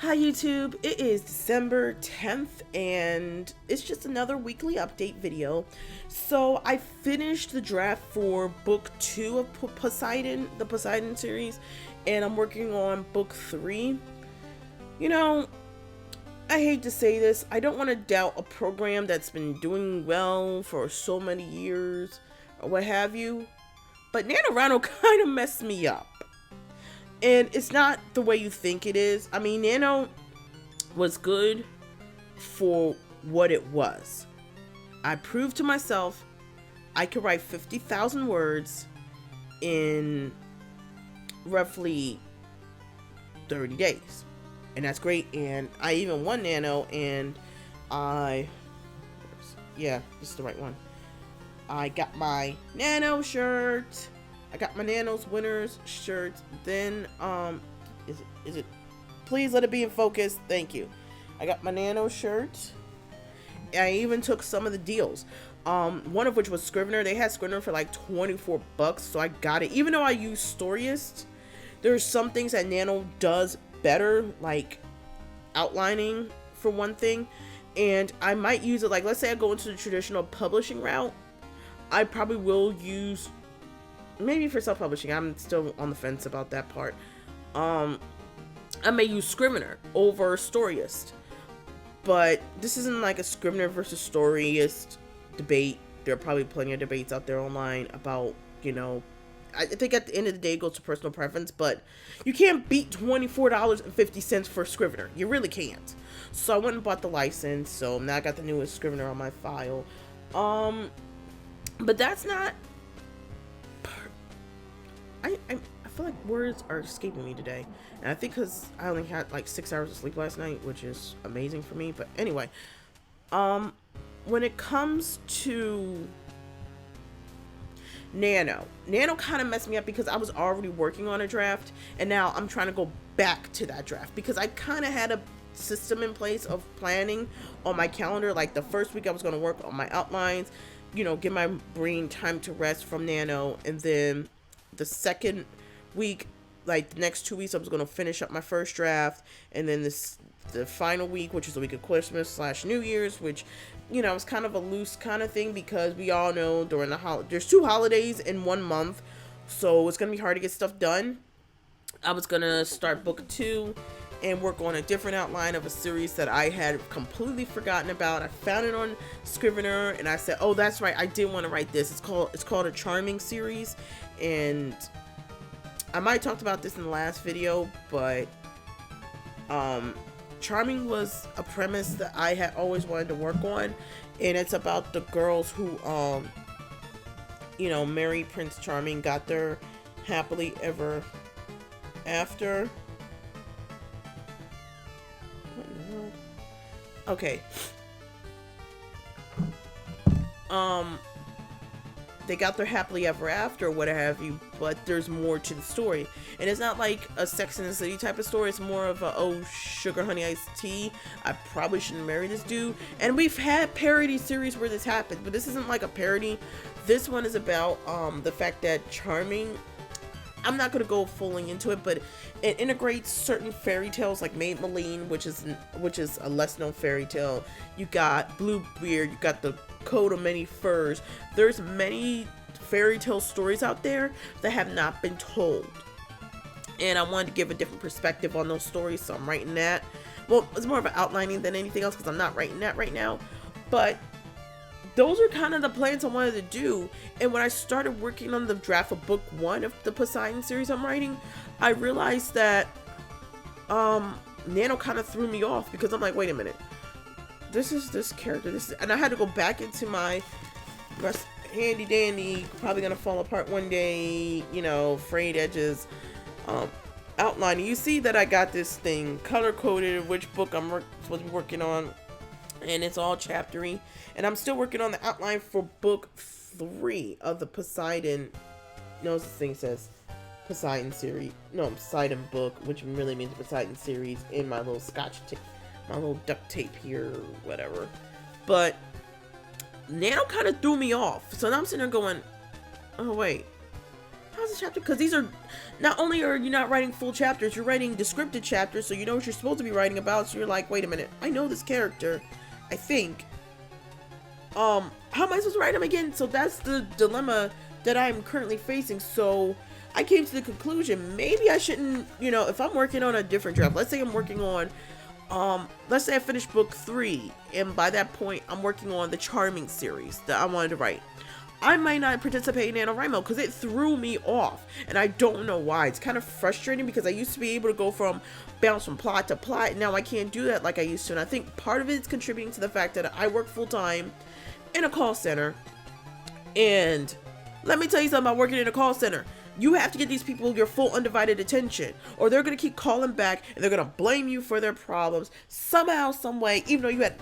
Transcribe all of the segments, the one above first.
Hi YouTube, it is December 10th and it's just another weekly update video. So I finished the draft for book 2 of Poseidon, the Poseidon series, and I'm working on book 3. You know, I hate to say this, I don't want to doubt a program that's been doing well for so many years or what have you, but NaNoWriMo kind of messed me up. And it's not the way you think it is. I mean, Nano was good for what it was. I proved to myself I could write 50,000 words in roughly 30 days. And that's great. And I even won Nano, and yeah, this is the right one. I got my Nano shirt. I got my Nano's winners shirt. Then, is it? Please let it be in focus. Thank you. I got my Nano shirt. I even took some of the deals. One of which was Scrivener. They had Scrivener for like $24, so I got it. Even though I use Storyist, there's some things that Nano does better, like outlining for one thing. And I might use it, like, let's say I go into the traditional publishing route. I probably will use, maybe for self-publishing, I'm still on the fence about that part. I may use Scrivener over Storyist, but this isn't like a Scrivener versus Storyist debate. There are probably plenty of debates out there online about, you know, I think at the end of the day it goes to personal preference, but you can't beat $24.50 for Scrivener. You really can't. So I went and bought the license, so now I got the newest Scrivener on my file. But that's not, I feel like words are escaping me today, and I think because I only had like 6 hours of sleep last night, which is amazing for me. But anyway, when it comes to Nano kind of messed me up because I was already working on a draft, and now I'm trying to go back to that draft because I kind of had a system in place of planning on my calendar. Like the first week I was going to work on my outlines, you know, give my brain time to rest from Nano, and then the second week, like the next 2 weeks, I was going to finish up my first draft, and then the final week, which is the week of Christmas / New Year's, which, you know, it's kind of a loose kind of thing because we all know during the there's 2 holidays in 1 month, so it's going to be hard to get stuff done. I was going to start book 2 and work on a different outline of a series that I had completely forgotten about. I found it on Scrivener, and I said, oh, that's right, I did want to write this. It's called a Charming series, and I might have talked about this in the last video, but Charming was a premise that I had always wanted to work on, and it's about the girls who you know, marry Prince Charming, got their happily ever after. What in the world? Okay. They got their happily ever after, what have you, but there's more to the story. And it's not like a Sex and the City type of story. It's more of a, oh, sugar, honey, iced tea, I probably shouldn't marry this dude. And we've had parody series where this happens, but this isn't like a parody. This one is about the fact that Charming, I'm not going to go fully into it, but it integrates certain fairy tales like Maid Maline, which is a less known fairy tale. You got Bluebeard, you got the Coat of Many Furs. There's many fairy tale stories out there that have not been told, and I wanted to give a different perspective on those stories, so I'm writing that. Well, it's more of an outlining than anything else because I'm not writing that right now, but those are kind of the plans I wanted to do. And when I started working on the draft of book 1 of the Poseidon series I'm writing, I realized that Nano kind of threw me off because I'm like, wait a minute, this is this character, and I had to go back into my handy dandy, probably gonna fall apart one day, you know, frayed edges outlining. You see that I got this thing color coded, which book I'm supposed to be working on, and it's all chaptery, and I'm still working on the outline for book 3 of the Poseidon. No, this thing says Poseidon series. No, Poseidon book, which really means Poseidon series, in my little my little duct tape here, whatever. But Nano kind of threw me off, so now I'm sitting there going, oh wait, how's the chapter? Because these are, not only are you not writing full chapters, you're writing descriptive chapters, so you know what you're supposed to be writing about, so you're like, wait a minute, I know this character, I think. How am I supposed to write him again? So that's the dilemma that I'm currently facing. So I came to the conclusion, maybe I shouldn't, you know, if I'm working on a different draft, let's say I'm working on, let's say I finished book 3, and by that point, I'm working on the Charming series that I wanted to write. I might not participate in NaNoWriMo because it threw me off, and I don't know why. It's kind of frustrating because I used to be able to go bounce from plot to plot, and now I can't do that like I used to. And I think part of it is contributing to the fact that I work full-time in a call center, and let me tell you something about working in a call center. You have to get these people your full undivided attention, or they're going to keep calling back, and they're going to blame you for their problems somehow, some way, even though you had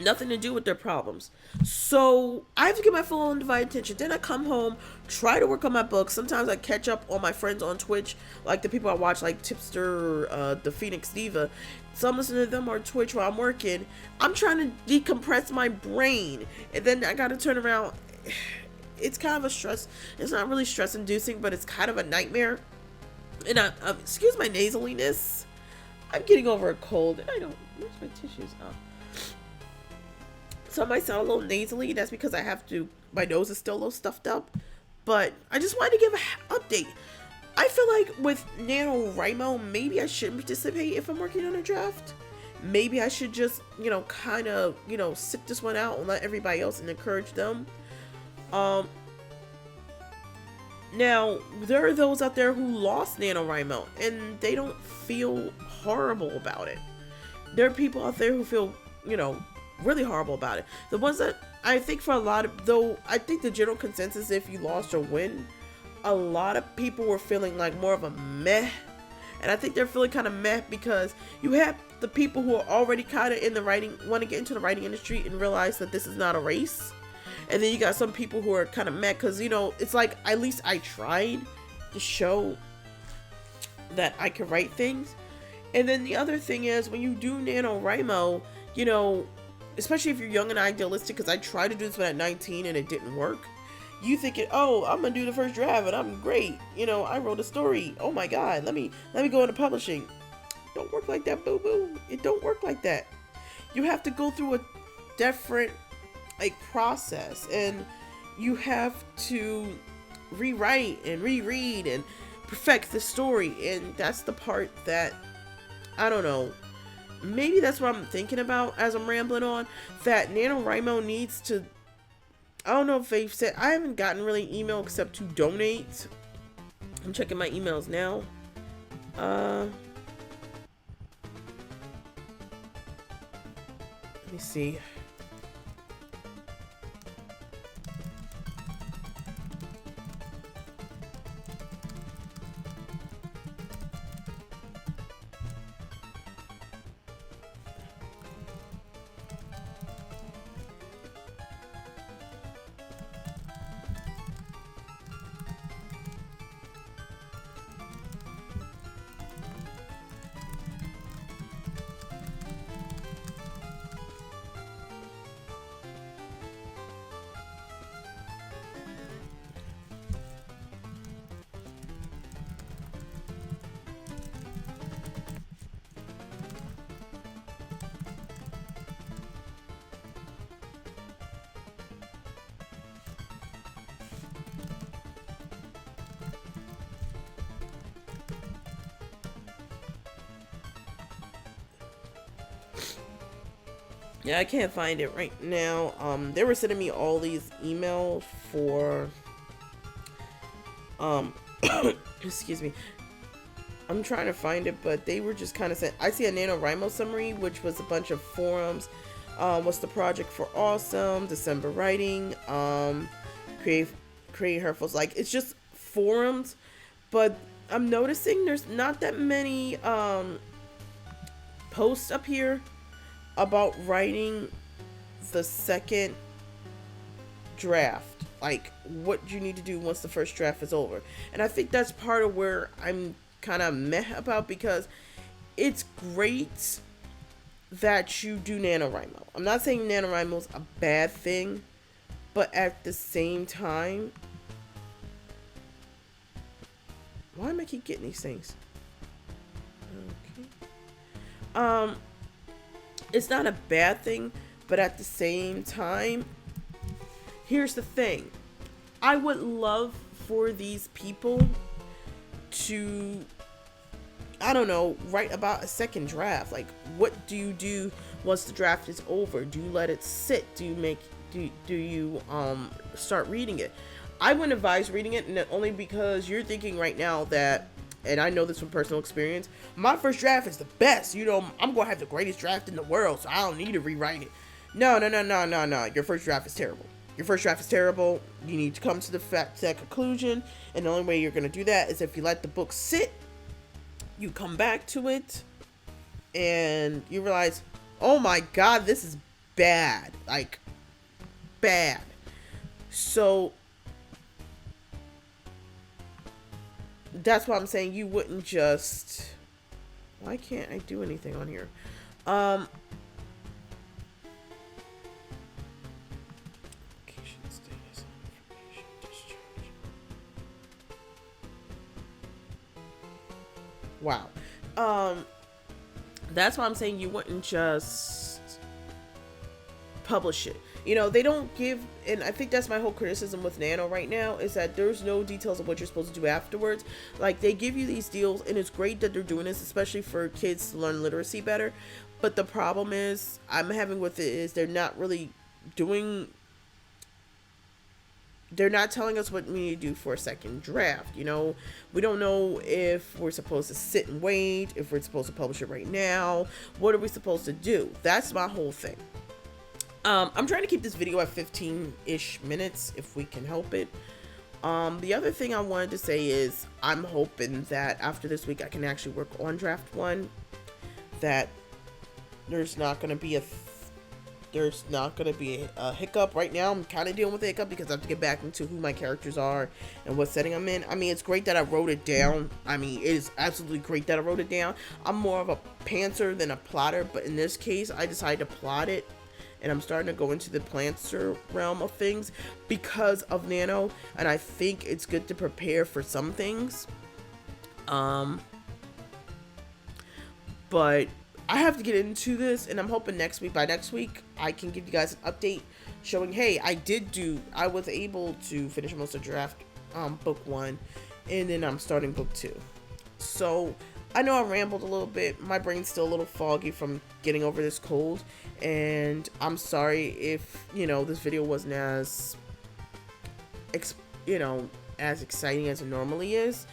nothing to do with their problems. So I have to get my full undivided attention. Then I come home, try to work on my books. Sometimes I catch up on my friends on Twitch, like the people I watch, like Tipster, the Phoenix Diva. So I'm listening to them on Twitch while I'm working. I'm trying to decompress my brain, and then I got to turn around. It's kind of a stress. It's not really stress inducing, but it's kind of a nightmare. And excuse my nasaliness. I'm getting over a cold. And I don't. Where's my tissues? Oh. So I might sound a little nasally. That's because my nose is still a little stuffed up. But I just wanted to give an update. I feel like with NaNoWriMo, maybe I shouldn't participate if I'm working on a draft. Maybe I should just, you know, kind of, you know, sit this one out and let everybody else and encourage them. Now, there are those out there who lost NaNoWriMo and they don't feel horrible about it. There are people out there who feel, you know, really horrible about it. The ones that I think for a lot of, though, I think the general consensus, if you lost or win, a lot of people were feeling like more of a meh. And I think they're feeling kind of meh because you have the people who are already kind of in the writing, want to get into the writing industry and realize that this is not a race. And then you got some people who are kind of mad because, you know, it's like, at least I tried to show that I can write things. And then the other thing is, when you do NaNoWriMo, you know, especially if you're young and idealistic, because I tried to do this when at 19 and it didn't work. You thinking, oh, I'm going to do the first draft and I'm great. You know, I wrote a story. Oh my God, let me go into publishing. Don't work like that, boo-boo. It don't work like that. You have to go through a different process, and you have to rewrite and reread and perfect the story. And that's the part that, I don't know, maybe that's what I'm thinking about as I'm rambling on, that NaNoWriMo needs to, I don't know if they've said, I haven't gotten really email except to donate. I'm checking my emails now. Let me see. Yeah, I can't find it right now. They were sending me all these emails for, excuse me. I'm trying to find it, but they were just kind of saying, I see a NaNoWriMo summary, which was a bunch of forums. What's the project for awesome, December writing, create hurtfuls. Like, it's just forums, but I'm noticing there's not that many, posts up here about writing the second draft, like what you need to do once the first draft is over. And I think that's part of where I'm kind of meh about, because it's great that you do NaNoWriMo. I'm not saying NaNoWriMo is a bad thing, But at the same time, why am I keep getting these things? Okay. It's not a bad thing, but at the same time, here's the thing. I would love for these people to, I don't know, write about a second draft. Like, what do you do once the draft is over? Do you let it sit? Do you start reading it? I wouldn't advise reading it, and only because you're thinking right now that, and I know this from personal experience, my first draft is the best. You know, I'm gonna have the greatest draft in the world, so I don't need to rewrite it. No. Your first draft is terrible. Your first draft is terrible. You need to come to that conclusion, and the only way you're gonna do that is if you let the book sit. You come back to it, and you realize, oh my god, this is bad. Like, bad. So that's why I'm saying you wouldn't just, why can't I do anything on here? Wow. That's why I'm saying you wouldn't just publish it. You know, they don't give, and I think that's my whole criticism with Nano right now, is that there's no details of what you're supposed to do afterwards. Like, they give you these deals, and it's great that they're doing this, especially for kids to learn literacy better. But the problem is, I'm having with it is they're not really doing, they're not telling us what we need to do for a second draft. You know, we don't know if we're supposed to sit and wait, if we're supposed to publish it right now. What are we supposed to do? That's my whole thing. I'm trying to keep this video at 15-ish minutes if we can help it. The other thing I wanted to say is I'm hoping that after this week I can actually work on draft 1. That there's not going to be a hiccup. Right now I'm kind of dealing with a hiccup because I have to get back into who my characters are and what setting I'm in. I mean, it's great that I wrote it down. I mean, it is absolutely great that I wrote it down. I'm more of a pantser than a plotter, but in this case I decided to plot it. And I'm starting to go into the planter realm of things because of Nano. And I think it's good to prepare for some things. But I have to get into this. And I'm hoping by next week, I can give you guys an update showing, hey, I was able to finish most of draft book 1. And then I'm starting book 2. So I know I rambled a little bit. My brain's still a little foggy from getting over this cold. And I'm sorry if, this video wasn't as, as exciting as it normally is.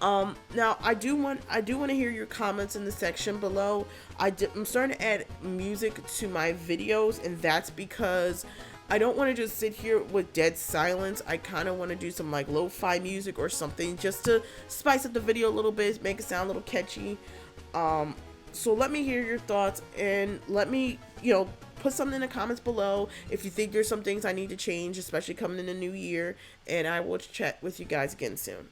Now I do want to hear your comments in the section below. I'm starting to add music to my videos, and that's because I don't want to just sit here with dead silence. I kind of want to do some like lo-fi music or something just to spice up the video a little bit, make it sound a little catchy. So let me hear your thoughts, and let me, put something in the comments below if you think there's some things I need to change, especially coming in the new year, and I will chat with you guys again soon.